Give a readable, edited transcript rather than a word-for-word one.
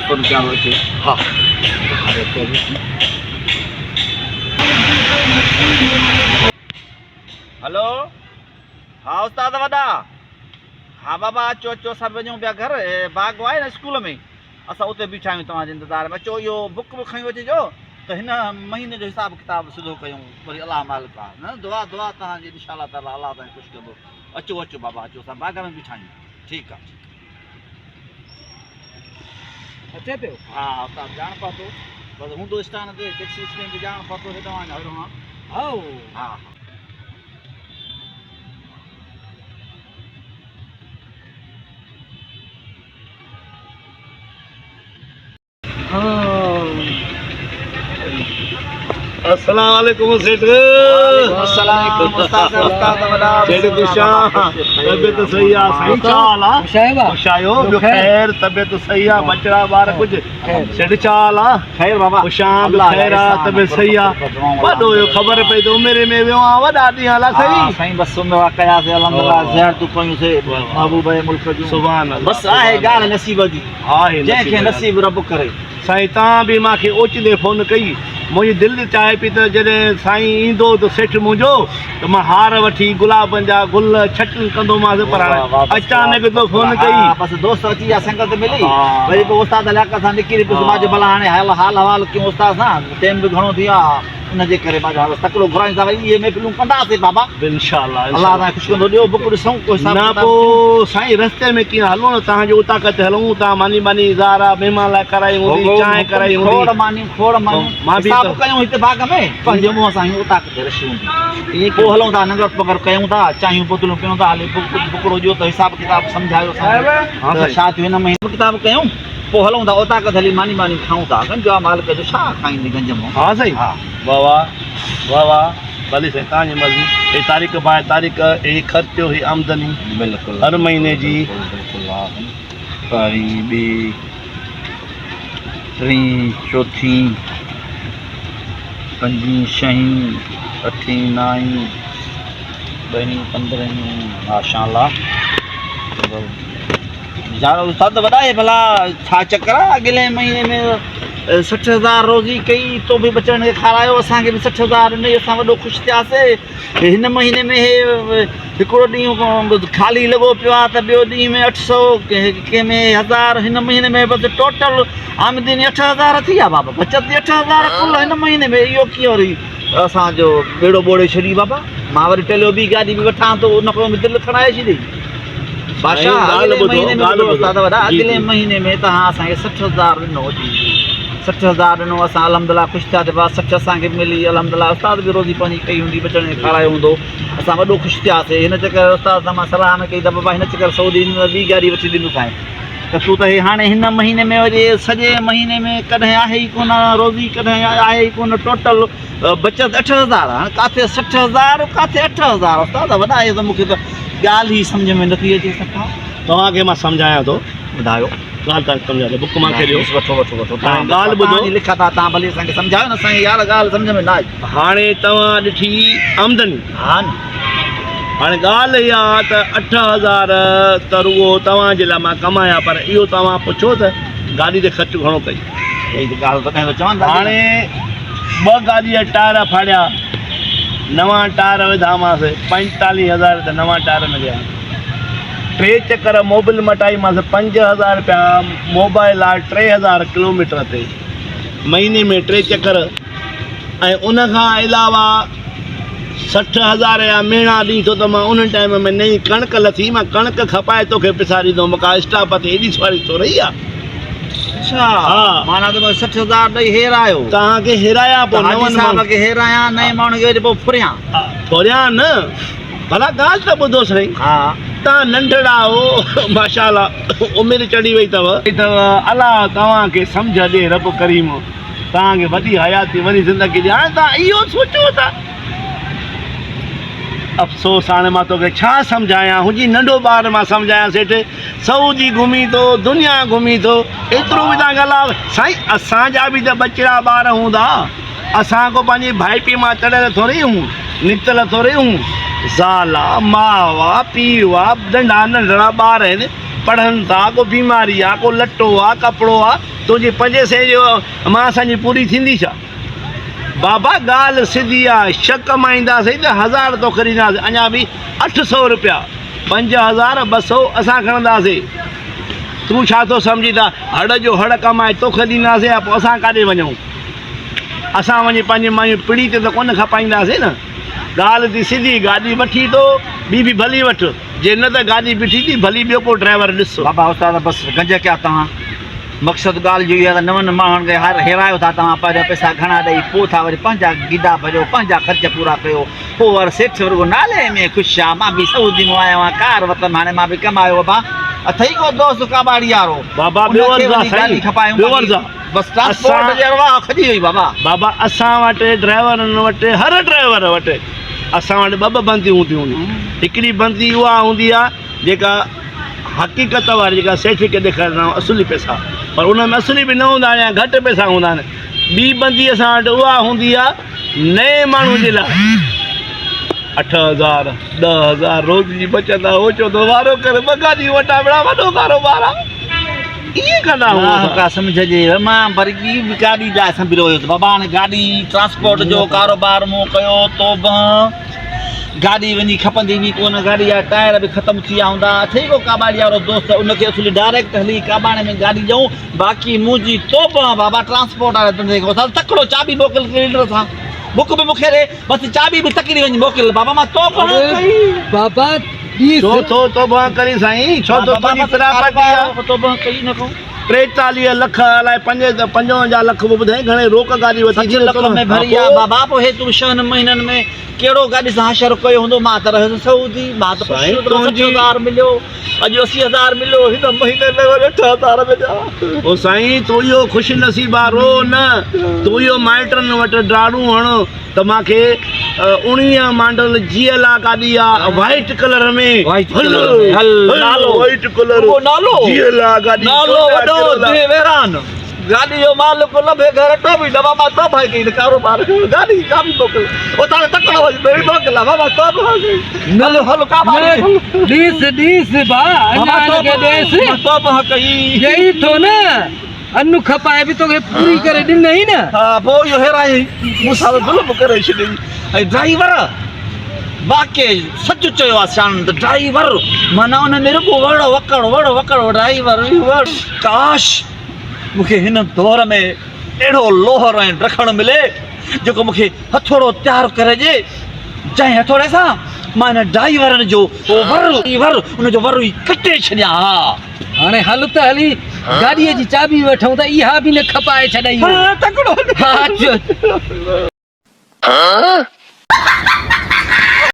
Phone कयां थो अचे। हा हेलो, हाँ उस्ताद वॾा, हाँ बाबा अचो अचो, सभु वञूं पिया घर, बाग़ आहे न स्कूल में, असां उते बीठा आहियूं तव्हांजे इंतज़ार में। अचो इहो बुक बि खणी अचिजो त हिन महीने जो हिसाबु किताबु सिधो कयूं, वरी अलाह मालिक आहे न, दुआ दुआ तव्हांजी इंशाअल्लाह ताला अलाह ताईं ख़ुशि कंदो। अचो अचो बाबा अचो, असां बाग़ में बीठा आहियूं। ठीकु आहे, अचे पियो। हा उस्ताद ॼाण पातो, बसि हूंदो स्टान ते टैक्सी स्टैंड ते ॼाण पातो हेॾो वञा हेॾो हा। हा हा अस्सलाम वालेकुम सेठ। सेठ खुशा, तबियत सही आहे साईं? छा हाल आहे? खुश आहियो? ॿियो ख़ैर, तबियत सही आहे? बचड़ा ॿार कुझु? सेठ छा हाल आहे? ख़ैर बाबा, खुशा बि ख़ैर आहे, तबियत सही आहे? वॾो हुयो ख़बर पई त उमिरि में वियो आहे, वॾा ॾींहं हला सही साईं। बसि उमिरि कयासीं अल्हम्दुलिल्लाह, ज़ियारतूं कयूंसीं महबूब जे मुल्क जूं। सुभान अल्लाह। बसि आहे ॻाल्हि नसीब जी, आहे जंहिंखे नसीब रब करे। साईं तव्हां बि मूंखे ओचिंदे फ़ोन कई, मुंहिंजी दिलि चाहे पई त जॾहिं साईं ईंदो त सेठ मुंहिंजो त मां हार वठी गुलाबनि जा गुल छटिल कंदोमांसि, पर अचानक तो फ़ोन कई। बसि दोस्त अची विया, संगत मिली, वरी पोइ उस्ताद लियाकत सां निकिरी पियुसि। मां चयो भला हाणे हाल हवाल कयूं उस्ताद सां, टाइम बि घणो थी वियो आहे, उनजे करे मां चयो तकिड़ो घुरायूं था, वरी इहे महफ़िलूं कंदासीं बाबा इंशाअल्लाह। अलाह तां ख़ुशि कंदो। ॾियो बुक ॾिसूं कोई न पोइ साईं रस्ते में कीअं हलूं न, तव्हांजो उतां किथे हलूं, तव्हां मानी मानी ज़ारा महिमान लाइ कराई हूंदी, चांहि कराई हूंदी, खोड़ मानियूं मां बि हिसाब कयूं हिते बाग़ में, पंहिंजे मुंहं सां उतां किथे रशी हूंदी, पोइ हलूं था नंगर पगर कयूं था, चांहियूं बोतलूं पियूं था, हले बुकड़ो ॾियो त हिसाब किताब सम्झायो त छा थियो हिन महीने किताब कयूं, पोइ हलूं था उतां किथे हली मानी मानी खाऊं था। गंज आहे मालिक जो, छा खाईंदी गंज में। हा साईं, हा वाह वाह वाह वाह, भली साईं तव्हांजी मर्ज़ी। हे तारीख़ बाए तारीख़, हे ख़र्चो, ही आमदनी बिल्कुलु हर महीने जी। पहिरीं ॿी टीं चौथीं पंजी छहीं अठीं नाहीं ॾहीं 15 माशाअल्लाह। यार उस्ताद वॾा आहे भला, छा चकर आहे? अॻिले महीने में 60,000 रोज़ी कई, तो बि बचड़नि खे खारायो, असांखे बि 60,000 ॾिनई, असां वॾो ख़ुशि थियासीं। हिन महीने में हिकिड़ो ॾींहुं ख़ाली लॻो पियो आहे, त ॿियो ॾींहं में 800, कंहिं में 1000, हिन महीने में बसि टोटल आमदनी 8,000 थी आहे बाबा, बचत 8,000 कुल हिन महीने में। इहो कीअं वरी असांजो बेड़ो ॿोड़े छॾी बाबा। मां वरी टेलियो ॿी गाॾी बि वठां थो, उन खां दिलि खणाए छॾी बादशाह। अॻिले महीने में तव्हां असांखे 60,000 ॾिनो, 60,000 ॾिनो, असां अल्हम्दुलिल्लाह ख़ुशि थिया। 60 असांखे मिली अल्हम्दुलिल्लाह, उस्ताद बि रोज़ी पंहिंजी कई हूंदी, बचड़नि खे खारायो हूंदो, असां वॾो ख़ुशि थियासीं। हिन चकर उस्ताद सां मां सलाह न कई त बाबा हिन चकर सऊदी ॿी गाॾी वठी ॾिनोसीं, त तूं त हे हाणे हिन महीने में वरी सॼे महीने में कॾहिं आहे ई कोन रोज़ी, कॾहिं आहे ई कोन, टोटल बचत 8,000। हाणे किथे 60,000 किथे 8,000? उस्ताद वॾा आहे त मूंखे त ॻाल्हि ई सम्झ में नथी अचे। तव्हांखे मां सम्झायां थो, ॿुधायो ॻाल्हि तव्हांखे सम्झायां थो, बुक मूंखे ॾियो। वठो ॻाल्हि ॿुधो, लिखा था तव्हां, भली असांखे सम्झायो न साईं, यार ॻाल्हि सम्झ में न आई। हाणे तव्हां ॾिठी आमदनी, हा न, हाणे ॻाल्हि इहा त 8,000 त रुॻो तव्हांजे लाइ मां कमाया, पर इहो तव्हां पुछो त गाॾी ते ख़र्चु घणो कई। ॻाल्हि त कंहिं चवनि था। हाणे 2 गाॾी जा टायर फाड़िया, नवां टायर विधामांसि, 45,000 त नवां टायर मिलिया। 3 चकर मोबिल मटाईमांसि, 5,000 रुपया मोबाइल आहे, 3,000 किलोमीटर ते महीने में 3 चकर। ऐं उनखां अलावा 60,000 जा मेणा ॾींहुं थो त मां उन टाइम में नई कणिक लथी, मां कणिक खपाए तोखे पिसा ॾींदुमि, मूंखां स्टाफ ते एॾी सवारी थो रही आहे। अच्छा, हा, माना त 60,000 ॾेई हेरायो तव्हांखे हेराया, पोइ साहब खे हेराया, नए माण्हू खे पोइ फुरियां थोरियां न, भला ॻाल्हि त ॿुधो साईं। हा, तव्हां नंढड़ा हो, माशाअल्लाह उमिरि चढ़ी वई अथव, अलाह तव्हांखे सम्झ ॾे, रब करीम तव्हांखे वॾी हयाती, वॾी ज़िंदगी ॾे। हाणे तव्हां इहो सोचो था। अफ़सोस, हाणे मां तोखे छा सम्झायां, हुजी नंढो ॿार मां सम्झायां। सेठ सऊदी घुमी थो, दुनिया घुमी थो, एतिरो बि तव्हां ॻाल्हायो साईं। असांजा बि त बचिड़ा ॿार हूंदा, असां को पंहिंजी भाई पीउ मां चढ़ियल थोरी हूं, निकितल थोरी हूं। ज़ाल आहे माउ आहे पीउ आहे नंढा नंढड़ा ॿार आहिनि पढ़नि था को बीमारी आहे को लटो आहे कपिड़ो आहे तुंहिंजी 500 जो मां असांजी पूरी थींदी छा बाबा ॻाल्हि सिधी आहे शक कमाईंदासीं त 1000 तो ख़रीदासीं अञा बि 800 रुपया 5000 200 असां खणंदासीं तूं छा थो सम्झी था हड़ जो हड़ कमाए तोखे ॾींदासीं या पोइ असां काॾे वञूं असां वञी पंहिंजी मायूं पीढ़ी ते त कोन खपाईंदासीं न ॻाल्हि थी सिधी गाॾी वठी थो ॿी बि भली वठि जे न त गाॾी बीठी थी भली ॿियो को ड्राइवर ॾिस बाबा उस्ताद बसि गंज कया तव्हां मक़सदु ॻाल्हि जो इहा त नवनि माण्हुनि खे हेरायो था तव्हां पंहिंजा पैसा घणा ॾेई पोइ था वरी पंहिंजा गिदा भरियो पंहिंजा ख़र्च पूरा कयो पोइ वरी सेठ रुॻो नाले में ख़ुशि आहे मां बि सऊदी मां आयो आहियां कार वरितमि हाणे मां बि कमायो बाबा अथई को दोस्त काबाड़ी वारो बाबा गाॾी खपायूं बसि ट्रांसपोर्ट जे अरवा खजी वई बाबा बाबा असां वटि ड्राइवरनि वटि हर ड्राइवर वटि असां वटि ॿ बंदियूं हूंदियूं आहिनि हिकिड़ी बंदी उहा हूंदी आहे जेका हक़ीक़त वारी जेका सर्टिफिकेट ॾेखारींदा आहियूं असुली पैसा पर उन में असुली बि न हूंदा आहिनि या घटि पैसा हूंदा आहिनि ॿी बंदी असां वटि उहा हूंदी आहे नए माण्हू जे लाइ 8000 10000 रोज़ जी बचत आहे उहो चवंदो वारो करे ॿ गाॾियूं वठां बड़ा वॾो कारोबार आहे ईअं कंदा का सम्झजे मां वरी ॿी बि गाॾी लाइ संभिरो हुयुसि बाबा हाणे गाॾी ट्रांसपोर्ट जो कारोबार मूं कयो तो गाॾी वञी खपंदी हुई कोन गाॾी जा टायर बि ख़तमु थी विया हूंदा अथई को काबाड़ी वारो दोस्त उनखे असुली डायरेक्ट हली काबाणे में गाॾी ॾियूं बाक़ी मुंहिंजी तोप बाबा ट्रांसपोर्ट वारे धंधे खां तकिड़ो चाबी मोकिल सिलेंडर सां बुक बि मूंखे ॾे बसि चाबी बि तकिड़ी वञी मोकिल बाबा मां तोप बाबा छो थो तोबा करी साईं छो थो तुंहिंजी प्रापर्टी आहे तोप कई न कहूं 43 लख अलाए 55 लख ॿुधाई घणे रोक गाॾी वठी 5 लख में भरी आहे बाबा पोइ हेतिरो 6 महीननि में कहिड़ो गाॾी सां हशर कयो हूंदो मां त रहियुसि सऊदी मां त 60,000 मिलियो अॼु 80,000 मिलियो हिन महीने में वरी 80,000 में ॾियां ओ साईं तूं इहो ख़ुशि नसीबा रो न तूं इहो माइटनि वटि ड्राड़ू हण त मूंखे 19 मॉडल GL गाॾी आहे वाइट कलर में नालो वाइट कलर नालो GL गाॾी नालो वॾो देवेरान गाॾी जो मालिक लभे घर टोपी दबा मां तो भाई कई कारोबार गाॾी चाबी मोकिल ओ तारे तकड़ो वञी बेड़ी मोकिल बाबा तो नलो हलो काबाड़ी ॾिस बा अञा के ॾेस तो कई यही तो न अनु खपाए बि तोखे पूरी करे ॾिनई न हा पोइ इहो हेराई मूंसां ज़ुल्म करे छॾी ऐं ड्राइवर वाक़ई सच चयो आहे शान त ड्राइवर माना उन में रुॻो वड़ो वकड़ ड्राइवर काश मूंखे हिन दौर में अहिड़ो लोहर ऐं रखणु मिले जेको मूंखे हथोड़ो तयारु करे ॾिए जंहिं हथोड़े सां मां हिन ड्राइवरनि जो उनजो वरु ई कटे छॾियां हाणे हल त हली गाॾीअ जी चाबी वठूं त इहा बि न खपाए छॾई तकिड़ो हा